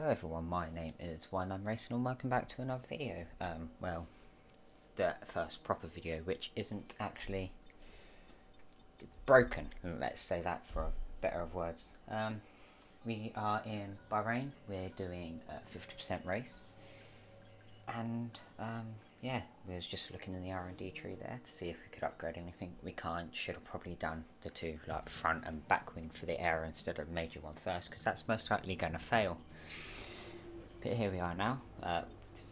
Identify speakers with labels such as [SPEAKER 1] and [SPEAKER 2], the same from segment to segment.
[SPEAKER 1] Hello everyone, my name is One I'm Racing and welcome back to another video. Well, the first proper video which isn't actually broken, let's say that for a better of words. We are in Bahrain, we're doing a 50% race, and yeah, we was just looking in the R&D tree there to see if we could upgrade anything. We can't, should have probably done the two, like front and back wing for the aero instead of major one first, because that's most likely going to fail. But here we are now. For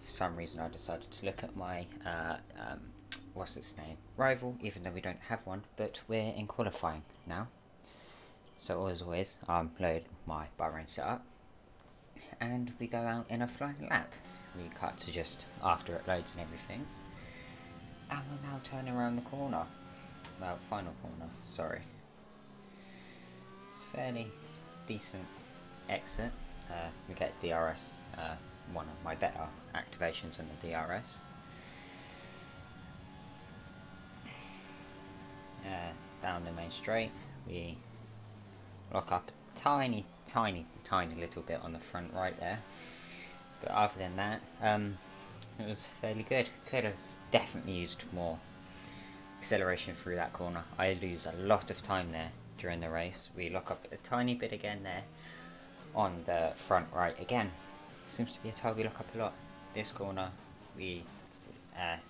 [SPEAKER 1] some reason I decided to look at my, what's its name, rival, even though we don't have one, but we're in qualifying now. So as always, I'm loading my Bahrain setup, and we go out in a flying lap. We cut to just after it loads and everything, and we're now turning around the corner. Well, final corner, sorry. It's a fairly decent exit. We get DRS, one of my better activations on the DRS. Down the main straight, we lock up a tiny little bit on the front right there. But other than that, it was fairly good. Could have definitely used more acceleration through that corner. I lose a lot of time there during the race. We lock up a tiny bit again there on the front right again. Seems to be a tile we lock up a lot. This corner, we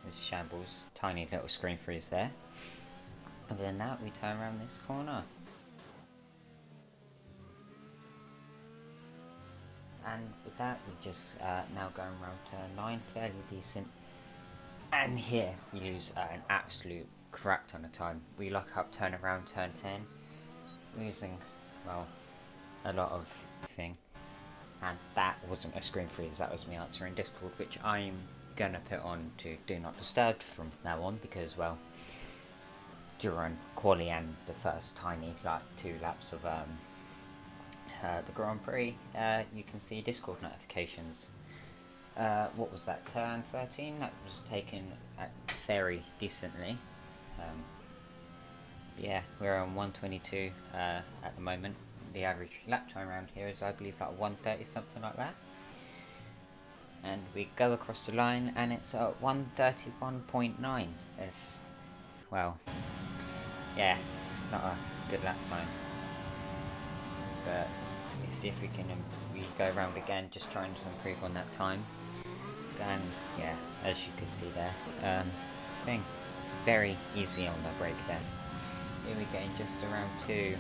[SPEAKER 1] is shambles. Tiny little screen freeze there. Other than that, we turn around this corner. And with that, we just now going around turn 9, fairly decent. And here we lose an absolute crap ton of time. We lock up turn around turn 10, losing, well, a lot of thing. And that wasn't a screen freeze, that was me answering Discord, which I'm gonna put on to Do Not Disturb from now on, because, well, during quali and the first tiny, like, 2 laps of the Grand Prix, you can see Discord notifications. What was that, turn 13? That was taken very decently. Yeah, we're on 122 at the moment. The average lap time around here is, I believe, like 130, something like that. And we go across the line and it's at 131.9. It's, well, yeah, it's not a good lap time. But we see if we can, we go around again, just trying to improve on that time. And yeah, as you can see there, it's very easy on the brake there. Here we gain just around 2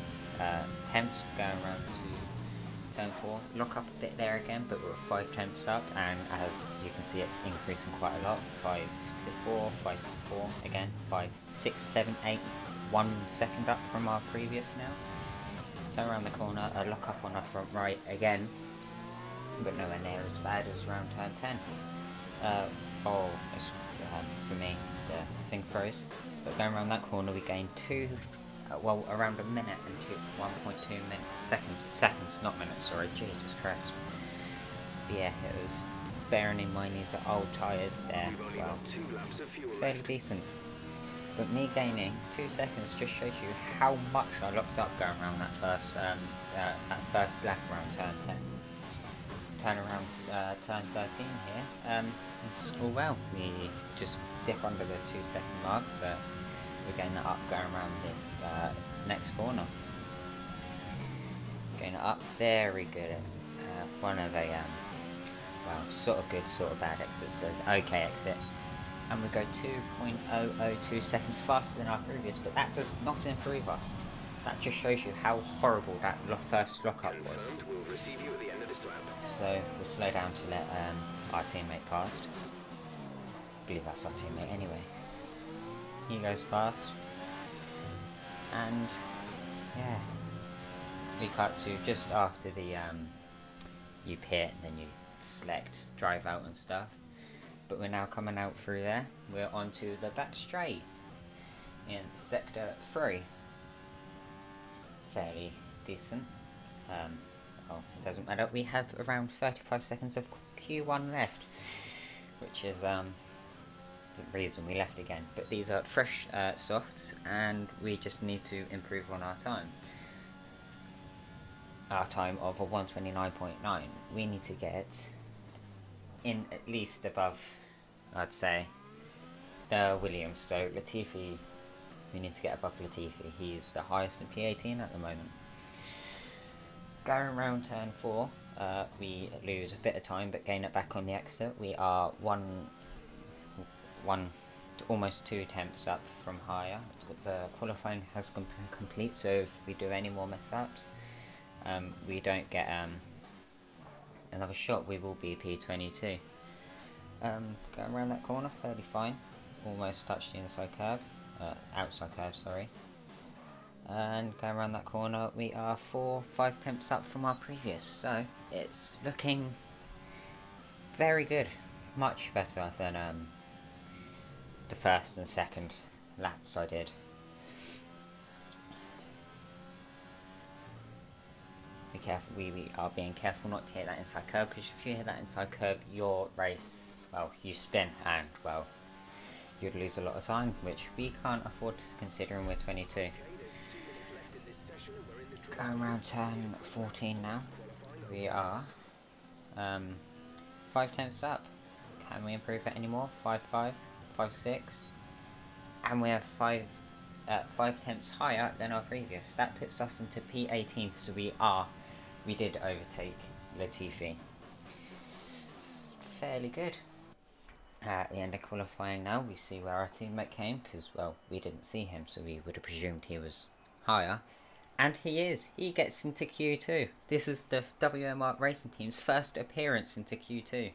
[SPEAKER 1] temps, going around to turn 4. Lock up a bit there again, but we're 5 temps up, and as you can see, it's increasing quite a lot. 5, 4, 5, 4, again, 5, 6, 7, 8, 1 second up from our previous now. Turn around the corner, lock up on our front right again, but nowhere near as bad as around turn 10. It's, for me, the thing froze. But going around that corner, we gain 2, well, around a minute and 1.2 seconds, not minutes, sorry, Jesus Christ. But yeah, it was, bearing in mind these are old tyres there, well, fairly decent. But me gaining 2 seconds just shows you how much I locked up going around that first lap around turn 10. Turn around turn 13 here. It's all well. We just dip under the 2 second mark, but we're getting it up going around this next corner. Getting it up very good. One of the well, sort of good, sort of bad exits. So okay exit. And we go 2.002 seconds faster than our previous, but that does not improve us. That just shows you how horrible that first lock-up was. So we'll slow down to let our teammate past. I believe that's our teammate anyway. He goes past. And yeah, we cut to just after the you pit and then you select drive out and stuff. But we're now coming out through there. We're onto the back straight in sector 3. Fairly decent. Well, it doesn't matter. We have around 35 seconds of Q1 left, which is the reason we left again. But these are fresh softs, and we just need to improve on our time. our time of a 129.9. We need to get in at least above, I'd say, the Williams. So Latifi, we need to get above Latifi. He's the highest in P18 at the moment. Going around turn 4, we lose a bit of time but gain it back on the exit. We are almost 2 attempts up from higher. The qualifying has complete, so if we do any more mess ups, we don't get another shot, we will be P22. Going around that corner, fairly fine. Almost touched the inside curve, outside curve, sorry. And going around that corner, we are 4-5 attempts up from our previous, so it's looking very good. Much better than the first and second laps I did. Be careful, we are being careful not to hit that inside curve, because if you hit that inside curve, your race, well, you spin and, well, you'd lose a lot of time, which we can't afford considering we're 22. Going around turn 14 now. We are 5 tenths up. Can we improve it anymore? 5.5, 5.6, and we have 5 tenths higher than our previous. That puts us into P18, so we did overtake Latifi. It's fairly good. At the end of qualifying now, we see where our teammate came, because, well, we didn't see him, so we would have presumed he was higher. And he is. He gets into Q2. This is the WMR Racing Team's first appearance into Q2.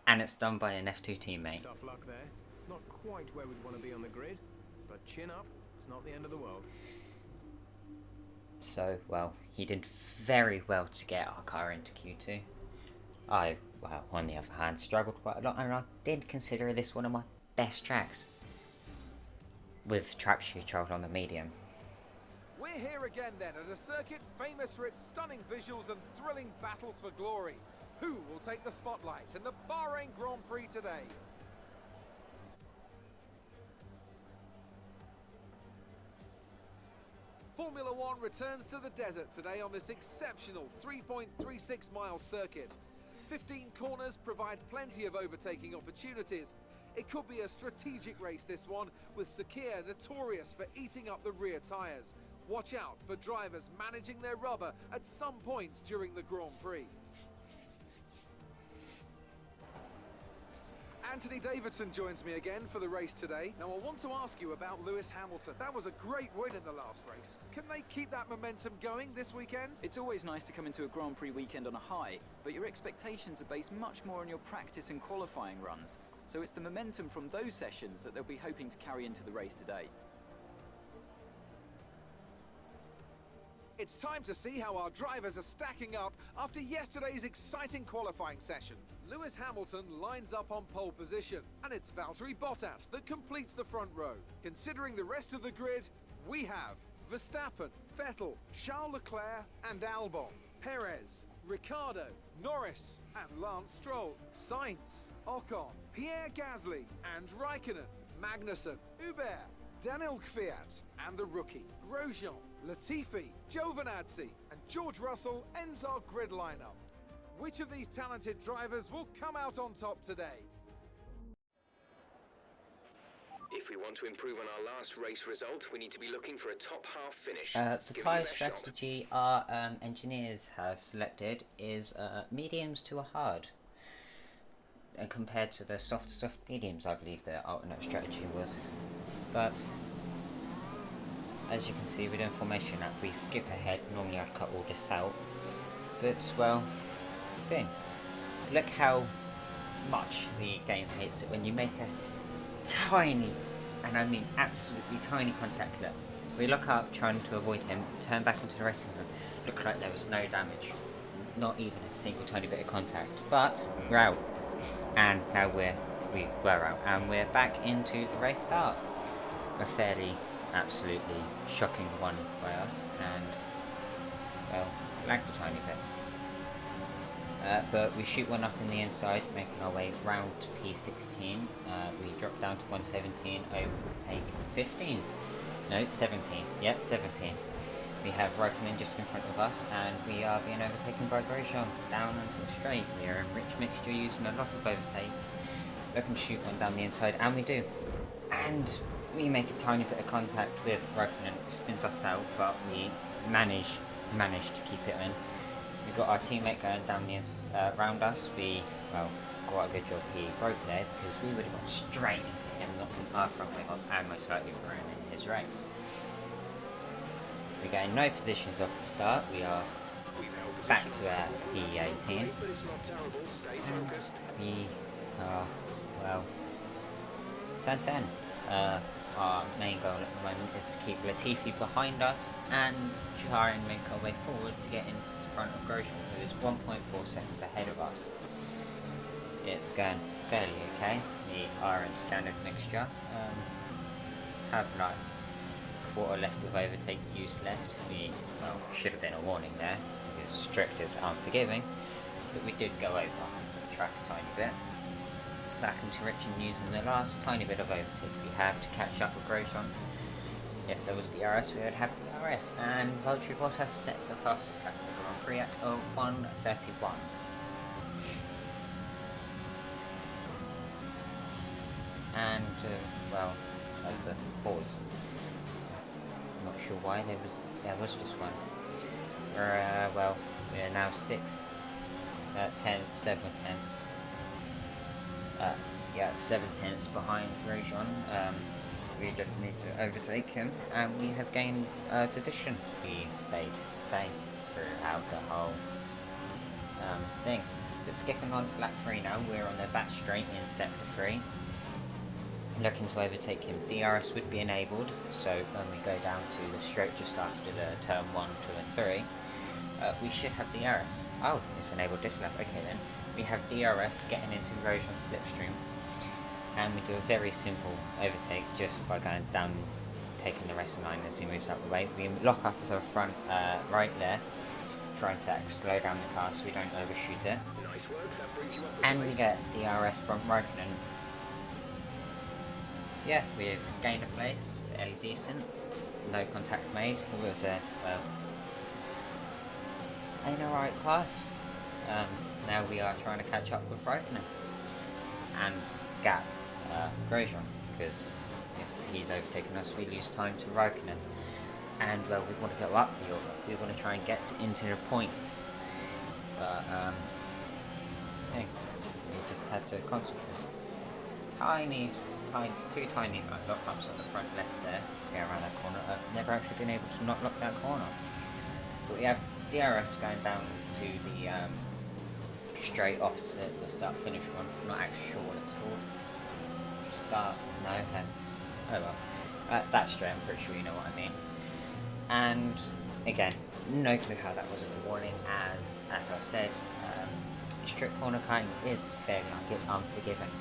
[SPEAKER 1] And it's done by an F2 teammate.
[SPEAKER 2] Tough luck there. It's not quite where we'd want to be on the grid, but chin up, it's not the end of the world.
[SPEAKER 1] So, well, he did very well to get our car into Q2. I, well, on the other hand, struggled quite a lot, and I did consider this one of my best tracks, with traction control on the medium.
[SPEAKER 3] We're here again then, at a circuit famous for its stunning visuals and thrilling battles for glory. Who will take the spotlight in the Bahrain Grand Prix today? Formula One returns to the desert today on this exceptional 3.36 mile circuit. 15 corners provide plenty of overtaking opportunities. It could be a strategic race, this one, with Sakir notorious for eating up the rear tyres. Watch out for drivers managing their rubber at some points during the Grand Prix. Anthony Davidson joins me again for the race today. Now I want to ask you about Lewis Hamilton. That was a great win in the last race. Can they keep that momentum going this weekend?
[SPEAKER 4] It's always nice to come into a Grand Prix weekend on a high, but your expectations are based much more on your practice and qualifying runs. So it's the momentum from those sessions that they'll be hoping to carry into the race today.
[SPEAKER 3] It's time to see how our drivers are stacking up after yesterday's exciting qualifying session. Lewis Hamilton lines up on pole position, and it's Valtteri Bottas that completes the front row. Considering the rest of the grid, we have Verstappen, Vettel, Charles Leclerc and Albon, Perez, Ricciardo, Norris and Lance Stroll, Sainz, Ocon, Pierre Gasly and Raikkonen, Magnussen, Hubert, Daniel Kvyat and the rookie, Grosjean, Latifi, Giovinazzi and George Russell ends our grid lineup. Which of these talented drivers will come out on top today?
[SPEAKER 2] If we want to improve on our last race result, we need to be looking for a top half finish.
[SPEAKER 1] The
[SPEAKER 2] Give it
[SPEAKER 1] tyre
[SPEAKER 2] your best shot.
[SPEAKER 1] strategy our engineers have selected is mediums to a hard. And compared to the soft mediums, I believe their alternate strategy was. But as you can see, we're doing formation up. We skip ahead. Normally I'd cut all this out. But, well, thing. Look how much the game hates it when you make a tiny, and I mean absolutely tiny contact. Look, we look up trying to avoid him, turn back into the racing room. Look like there was no damage, not even a single tiny bit of contact. But we're out, and now we were out, and we're back into the race start. A fairly, absolutely shocking one by us, and well, lagged a tiny bit. But we shoot one up in the inside, making our way round to P16. We drop down to 117, overtake 15. No, 17. Yeah, 17. We have Raikkonen just in front of us, and we are being overtaken by Grosjean down onto the straight. We are in rich mixture, using a lot of overtake, looking to shoot one down the inside, and we do. And we make a tiny bit of contact with Raikkonen, spins us out, but we manage to keep it in. We've got our teammate going down the round us. We, well, quite a good job he broke there, because we would have gone straight into him, knocking our front wing off, and most likely ruining his race. We're getting no positions off the start. We are back to our P18. We are, well, turn 10. Our main goal at the moment is to keep Latifi behind us and try and make our way forward to get in front of Grosjean, who is 1.4 seconds ahead of us. It's going fairly okay. We are in standard mixture. Have like quarter left of overtake use left. We, well, should have been a warning there, because strict is unforgiving, but we did go over the track a tiny bit. Back into Richard using the last tiny bit of overtake we have to catch up with Grosjean. If there was DRS, we would have DRS, and Valtteri Bottas set the fastest lap of the Grand Prix at 1:31. And, well, that was a pause. Not sure why, there was just one. Well, we are now 7 tenths behind Grosjean. We just need to overtake him, and we have gained position. We stayed the same throughout the whole thing. But skipping on to lap 3 now, we're on the back straight in sector 3. Looking to overtake him. DRS would be enabled, so when we go down to the straight just after the turn 1, 2 and 3, we should have DRS. Oh, it's enabled this lap. Okay then. We have DRS getting into Grosjean's slipstream, and we do a very simple overtake just by going down, taking the racing line as he moves out the way. We lock up with our front right there, trying to slow down the car so we don't overshoot it.
[SPEAKER 2] Nice work. That brings you up
[SPEAKER 1] And we get DRS from Raikkonen. So yeah, we've gained a place, fairly decent. No contact made. It was a, well, an alright pass. Now we are trying to catch up with Raikkonen and gap Grosjean, because if he's overtaken us, we lose time to Raikkonen. And well, we want to go up the order. We want to try and get into the points. But I think we just had to concentrate. Two tiny lock ups on the front left there. Go around that corner. I've never actually been able to not lock that corner. But we have DRS going down to the straight opposite the start finish one. I'm not actually sure what it's called. Start, no, that's, oh well. That straight, I'm pretty sure you know what I mean. And again, no clue how that wasn't a warning, as I've said, strict corner cutting is fairly unforgiving.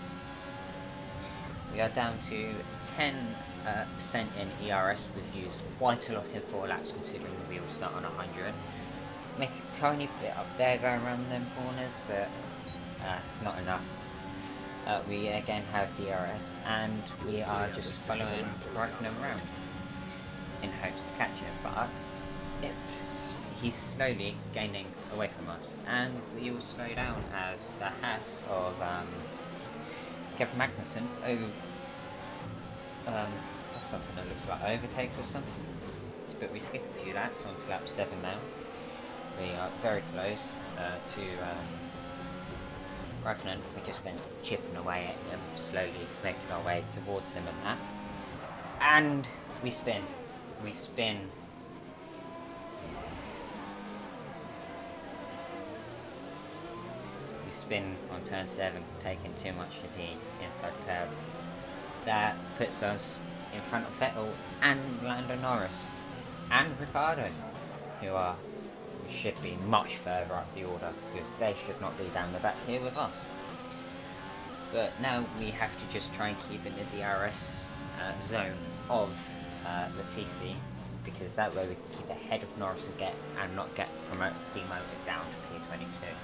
[SPEAKER 1] We are down to 10% in ERS. We've used quite a lot in 4 laps, considering the wheels start on 100. Make a tiny bit up there going around them corners, but it's not enough. We again have DRS, and we are just following Raikkonen around in hopes to catch him, but he's slowly gaining away from us, and we all slow down as the Haas of Kevin Magnussen that's something that looks like overtakes or something, but we skip a few laps on to lap 7 now. We are very close to Raikkonen. We've just been chipping away at him, slowly making our way towards him and that. And we spin. We spin. We spin on turn 7, taking too much of the inside curve. That puts us in front of Vettel and Lando Norris and Ricciardo, who should be much further up the order, because they should not be down the back here with us. But now we have to just try and keep in the DRS zone of Latifi, because that way we can keep ahead of Norris and not get demoted down to P22.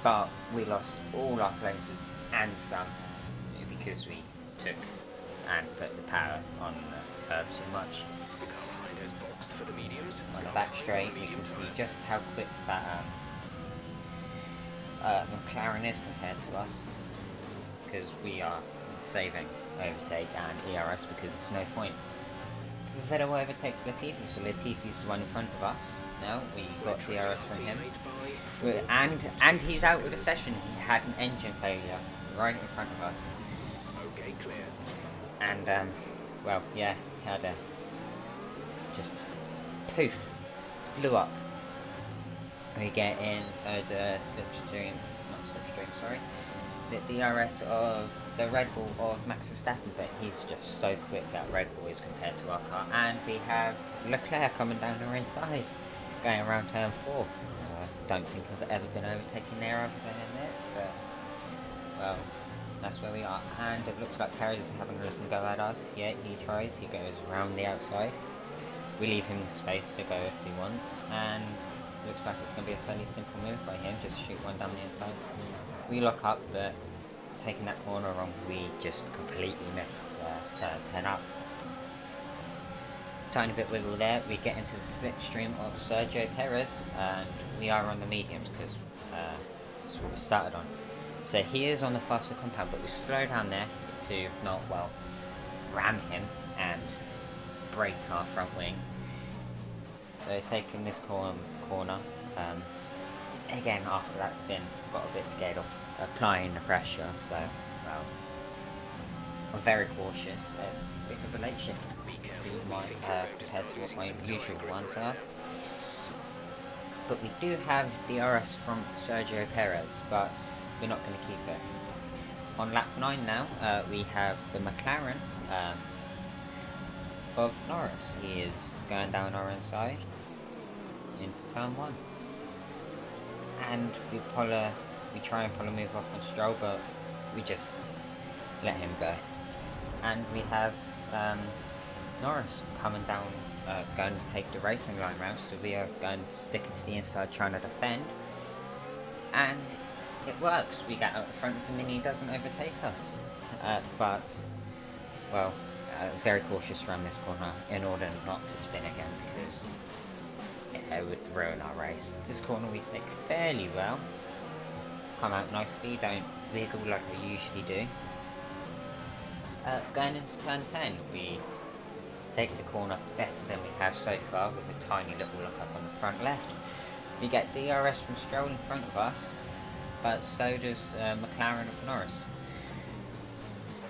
[SPEAKER 1] But we lost all our places and some, because we took and put the power on the curb too much.
[SPEAKER 2] has boxed for the mediums.
[SPEAKER 1] On the back straight, we can see just how quick that McLaren is compared to us, because we are saving overtake and ERS because there's no point. Vettel overtakes Latifi, so Latifi's the one in front of us. Now we got DRS from him, and he's out with a session. He had an engine failure right in front of us.
[SPEAKER 2] Okay, clear.
[SPEAKER 1] And well, yeah, he had a just poof, blew up. We get in, so the slipstream, not slipstream, sorry, the DRS of the Red Bull of Max Verstappen, but he's just so quick, that Red Bull is, compared to our car. And we have Leclerc coming down our inside, going around turn 4. Don't think I've ever been overtaken there other than in this, but well, that's where we are. And it looks like Perez is having a look and go at us. Yeah, he tries, he goes around the outside. We leave him space to go if he wants, and looks like it's going to be a fairly simple move by him, just shoot one down the inside. We lock up, but taking that corner wrong, we just completely missed turn 10 up. Tiny bit wiggle there, we get into the slipstream of Sergio Perez, and we are on the mediums because that's what we started on. So he is on the faster compound, but we slow down there to not, well, ram him and break our front wing. So taking this corner, again after that spin, got a bit scared of applying the pressure, so well, I'm very cautious. A bit of a late shift compared to what my usual ones are. But we do have DRS from Sergio Perez, but we're not going to keep it. On lap 9 now, we have the McLaren of Norris. He is going down our inside into turn 1. And we try and pull a move off on Stroll, but we just let him go. And we have Norris coming down, going to take the racing line round, so we are going to stick it to the inside trying to defend. And it works, we get out in front of him and he doesn't overtake us. But, well, very cautious around this corner in order not to spin again, because it would ruin our race. This corner we take fairly well, come out nicely, don't wiggle like we usually do. Going into turn 10, we take the corner better than we have so far, with a tiny little look up on the front left. We get DRS from Stroll in front of us, but so does McLaren of Norris.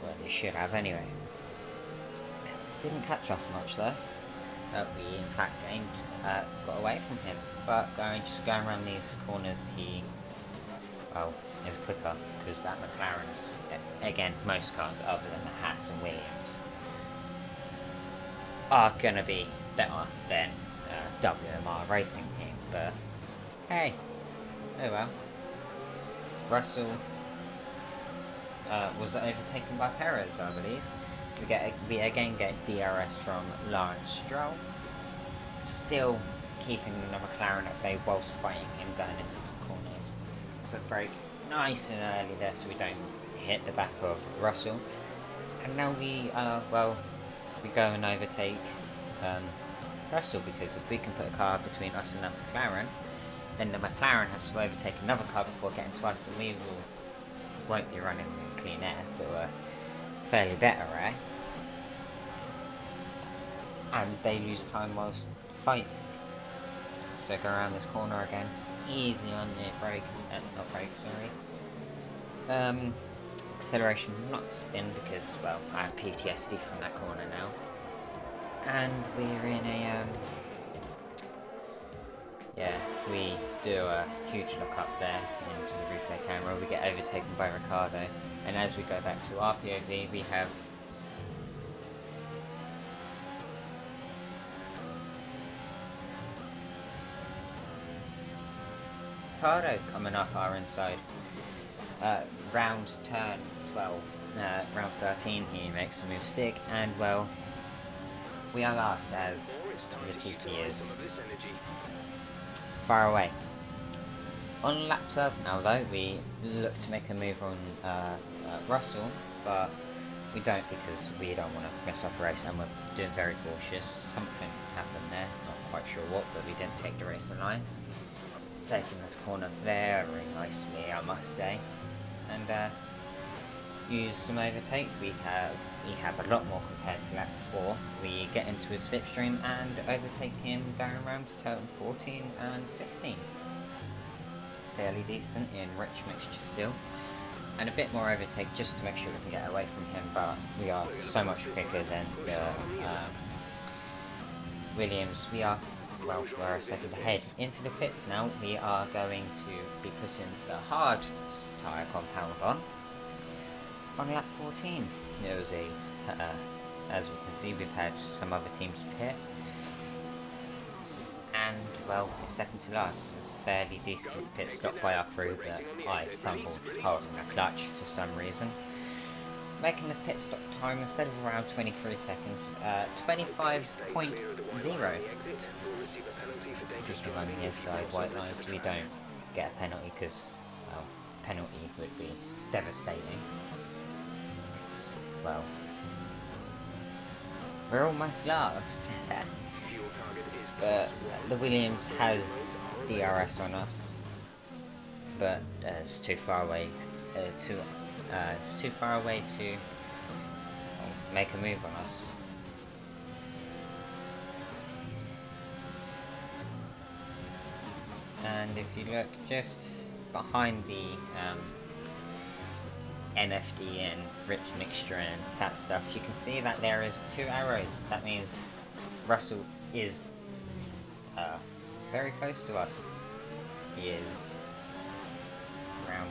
[SPEAKER 1] Well, they should have anyway. Didn't catch us much though. We in fact got away from him, but just going around these corners, he, well, is quicker, because that McLaren's, again, most cars other than the Haas and Williams are gonna be better than WMR racing team, but hey, oh well. Russell was overtaken by Perez, I believe. We again get DRS from Lawrence Stroll, still keeping the McLaren at bay whilst fighting him going into some corners. Foot brake nice and early there so we don't hit the back of Russell. And now we go and overtake Russell, because if we can put a car between us and the McLaren, then the McLaren has to overtake another car before getting to us, and we won't be running in clean air, but we're fairly better, eh? And they lose time whilst fighting. So go around this corner again, easy on the brake, not brake, sorry. Acceleration, not spin, because, well, I have PTSD from that corner now. And we're in a, yeah, we do a huge look up there into the replay camera. We get overtaken by Ricciardo, and as we go back to our POV, we have Ricciardo coming up our inside. Round turn 12, round 13, he makes a move stick, and well, we are last as Latifi is far away. On lap 12 now though, we look to make a move on Russell, but we don't, because we don't want to mess up a race, and we're doing very cautious. Something happened there, not quite sure what, but we didn't take the race line. Taking this corner very nicely, I must say, and use some overtake. We have a lot more compared to lap 4. We get into his slipstream and overtake him going around to turn 14 and 15. Fairly decent in rich mixture still. And a bit more overtake just to make sure we can get away from him, but we are so much quicker than the Williams. We are, well, we're a second ahead. Into the pits now, we are going to be putting the hard tyre compound on lap 14. There was a, as we can see, we've had some other teams pit, and well, we're second to last. Fairly decent pit stop by our crew, but I fumbled holding a clutch for some reason, making the pit stop time instead of around 23 seconds, 25.0. Just along the inside white lines, we don't get a penalty because, well, penalty would be devastating. Well, we're almost last. But the Williams has DRS on us, but it's too far away to make a move on us. And if you look just behind the NFD and rich mixture and that stuff, you can see that there is 2 arrows. That means Russell is very close to us. He is around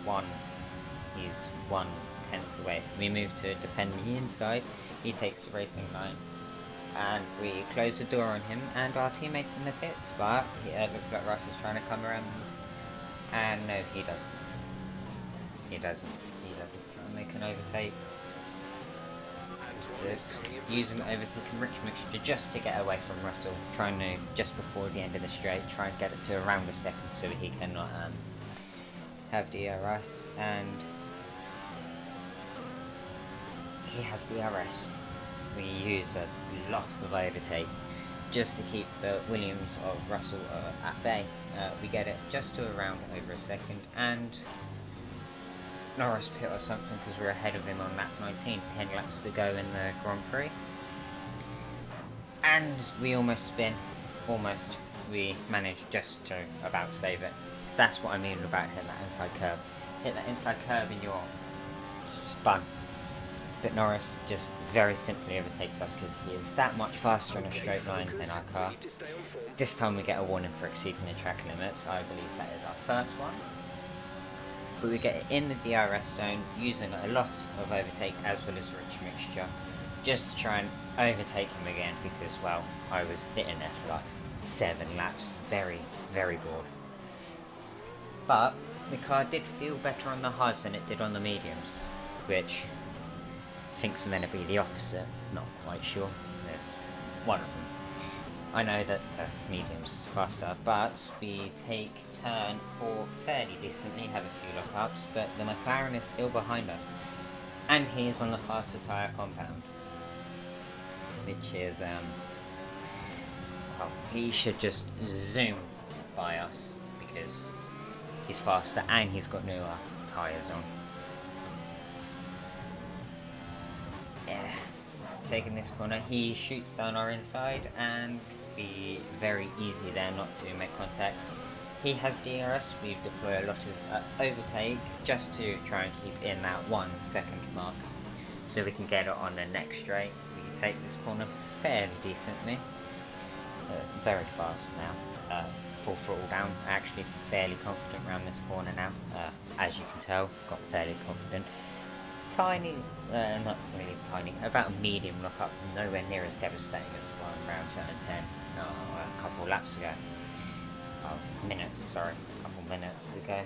[SPEAKER 1] 2-1. He's 1/10 away. We move to defend the inside. He takes the racing line, and we close the door on him and our teammates in the pits. But it looks like Russell's trying to come around, and no, he doesn't. He doesn't try and make an overtake. It's using overtake and rich mixture just to get away from Russell, trying to, just before the end of the straight, try and get it to around a second so he cannot have DRS, and he has DRS. We use a lot of overtake just to keep the Williams of Russell at bay. We get it just to around over a second, and Norris pit or something because we're ahead of him on lap 19, 10 laps to go in the Grand Prix. And we almost spin, almost. We managed just to about save it. That's what I mean about hitting that inside curve. Hit that inside curve and you're spun. But Norris just very simply overtakes us because he is that much faster in a straight line than our car. This time we get a warning for exceeding the track limits. I believe that is our first one. But we get it in the DRS zone using a lot of overtake as well as rich mixture just to try and overtake him again because, well, I was sitting there for like 7 laps, very, very bored. But the car did feel better on the hards than it did on the mediums, which I think's meant to be the opposite, not quite sure. There's one of them. I know that the medium's faster, but we take turn 4 fairly decently, have a few lockups, but the McLaren is still behind us. And he is on the faster tyre compound. Which is, well, he should just zoom by us, because he's faster and he's got newer tyres on. Yeah, taking this corner, he shoots down our inside and be very easy there not to make contact. He has DRS, we deploy a lot of overtake just to try and keep in that 1 second mark so we can get it on the next straight. We can take this corner fairly decently, very fast now, full throttle down, actually fairly confident around this corner now, as you can tell, got fairly confident. Tiny, not really tiny, about a medium lockup, nowhere near as devastating as one around turn 10 a couple of laps ago. A couple minutes ago.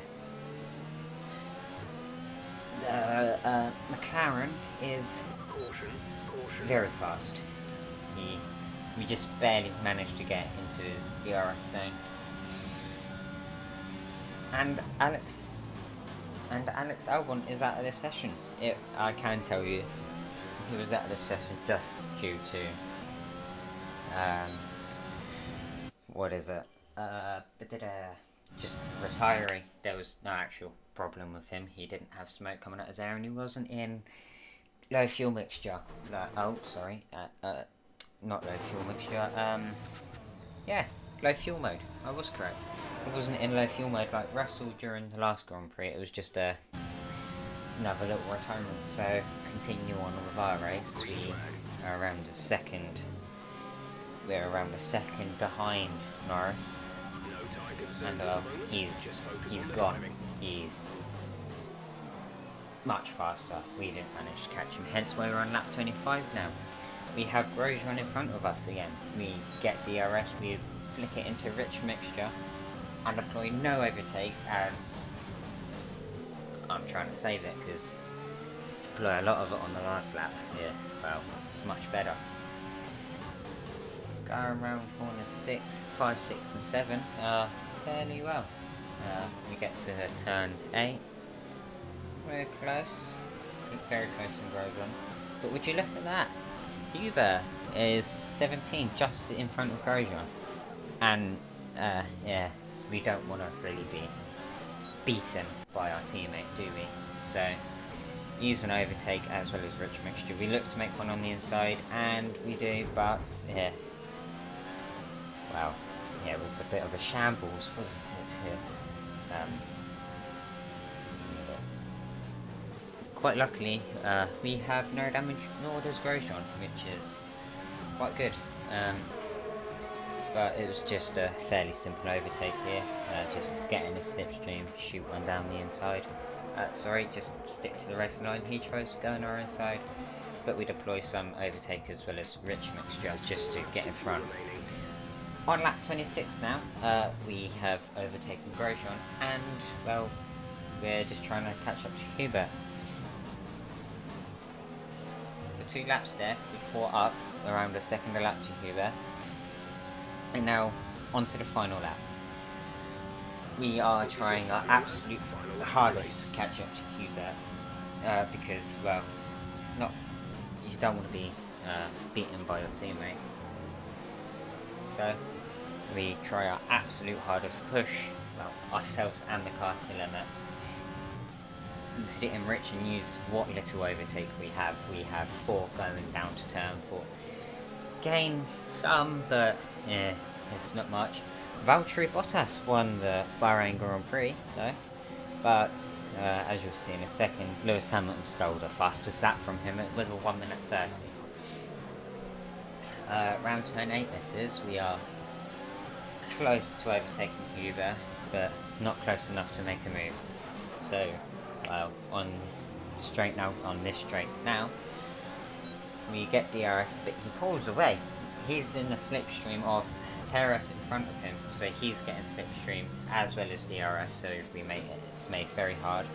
[SPEAKER 1] The McLaren is very fast. We just barely managed to get into his DRS zone. And Alex And Alex Albon is out of this session. I can tell you, he was out of this session just due to what is it? Just retiring. There was no actual problem with him. He didn't have smoke coming out his air, and he wasn't in low fuel mixture. Not low fuel mixture. Yeah, low fuel mode. I was correct. He wasn't in low fuel mode like Russell during the last Grand Prix. It was just another little retirement. So continue on with our race. We are around a second. We're around a second behind Norris. And he's gone. He's much faster. We didn't manage to catch him, hence why we're on lap 25 now. We have Grosjean in front of us again. We get DRS, we flick it into rich mixture and deploy no overtake, as I'm trying to save it because deploy a lot of it on the last lap. Yeah, well, it's much better. Going around corners 5, 6 and 7 fairly well. We get to turn 8. We're close. Very close in Grosjean. But would you look at that? Huber is 17, just in front of Grosjean. And, yeah, we don't want to really be beaten by our teammate, do we? So, use an overtake as well as rich mixture. We look to make one on the inside, and we do, but, yeah. Well, yeah, it was a bit of a shambles, wasn't it? Quite luckily, we have no damage, nor does Grosjean, which is quite good. But it was just a fairly simple overtake here. Just get in a slipstream, shoot one down the inside. Sorry, just stick to the racing line. He tries to go on our inside, but we deploy some overtake as well as rich mixture just to get in front. On lap 26 now, we have overtaken Grosjean, and, well, we're just trying to catch up to Huber. For 2 laps there, we caught up around a second a lap to Huber. And now, onto the final lap. We are trying our absolute hardest to catch up to Huber, because, well, it's not, you don't want to be beaten by your teammate. So, we try our absolute hardest to push, well, ourselves and the car to the limit. Put it in rich and use what little overtake we have. We have 4 going down to turn 4. Gain some, but yeah, it's not much. Valtteri Bottas won the Bahrain Grand Prix, though. But, as you'll see in a second, Lewis Hamilton stole the fastest lap from him with a 1 minute 30. Round turn 8 this is. We are close to overtaking Huber, but not close enough to make a move. So, well, on this straight now, we get DRS, but he pulls away. He's in the slipstream of Perez in front of him, so he's getting slipstream as well as DRS, so it's made very hard.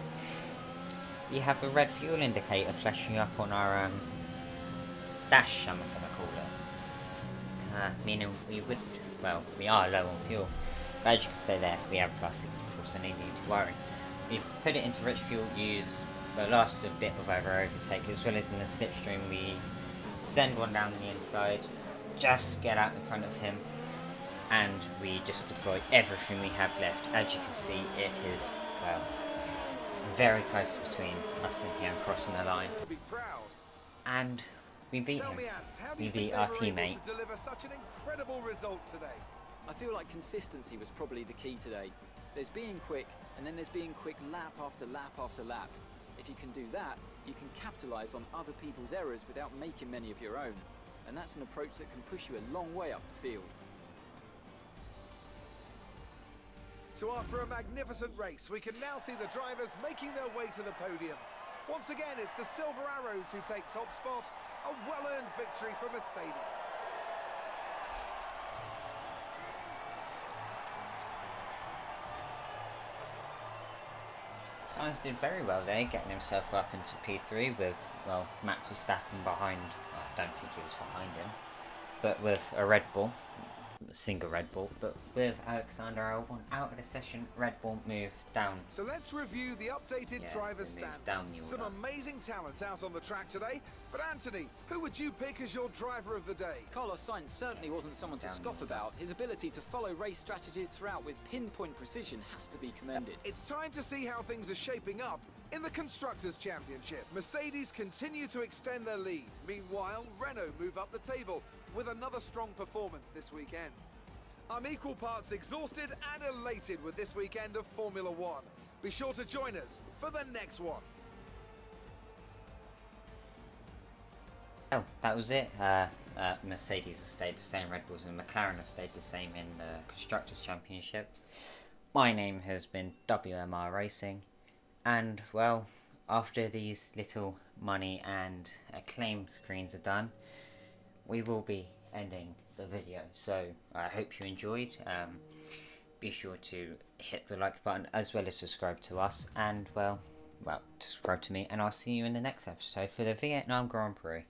[SPEAKER 1] We have a red fuel indicator flashing up on our dash, I'm going to call it. Meaning we are low on fuel. But as you can see there, we have plus 64, so no need to worry. We've put it into rich fuel, used the last bit of our overtake, as well as in the slipstream. We send one down the inside, just get out in front of him, and we just deploy everything we have left. As you can see, it is, well, very close between us and him crossing the line. And we beat him. We beat our teammate.
[SPEAKER 3] Such an incredible result today.
[SPEAKER 4] I feel like consistency was probably the key today. There's being quick, and then there's being quick lap after lap after lap. If you can do that, you can capitalise on other people's errors without making many of your own. And that's an approach that can push you a long way up the field.
[SPEAKER 3] So after a magnificent race, we can now see the drivers making their way to the podium. Once again, it's the Silver Arrows who take top spot. A well-earned victory for Mercedes.
[SPEAKER 1] Sainz did very well there, getting himself up into P3 with, well, Max Verstappen behind. Well, I don't think he was behind him, but with a Red Bull. single Red Bull, but with Alexander Albon out of the session, Red Bull moved down.
[SPEAKER 3] So let's review the updated
[SPEAKER 1] Yeah,
[SPEAKER 3] driver
[SPEAKER 1] they moved down the
[SPEAKER 3] standings. Some
[SPEAKER 1] order.
[SPEAKER 3] amazing talent out on the track today. But Anthony, who would you pick as your driver of the day?
[SPEAKER 4] Carlos Sainz certainly wasn't someone to
[SPEAKER 1] Down
[SPEAKER 4] scoff
[SPEAKER 1] the
[SPEAKER 4] about. His ability to follow race strategies throughout with pinpoint precision has to be commended.
[SPEAKER 3] It's time to see how things are shaping up in the Constructors' Championship. Mercedes continue to extend their lead. Meanwhile, Renault move up the table with another strong performance this weekend. I'm equal parts exhausted and elated with this weekend of Formula One. Be sure to join us for the next one.
[SPEAKER 1] Oh, that was it. Mercedes has stayed the same, Red Bulls and McLaren have stayed the same in the Constructors' Championships. My name has been WMR Racing, and well, after these little money and acclaim screens are done, we will be ending the video. So I hope you enjoyed. Be sure to hit the like button as well as subscribe to us, and well, subscribe to me, and I'll see you in the next episode for the Vietnam Grand Prix.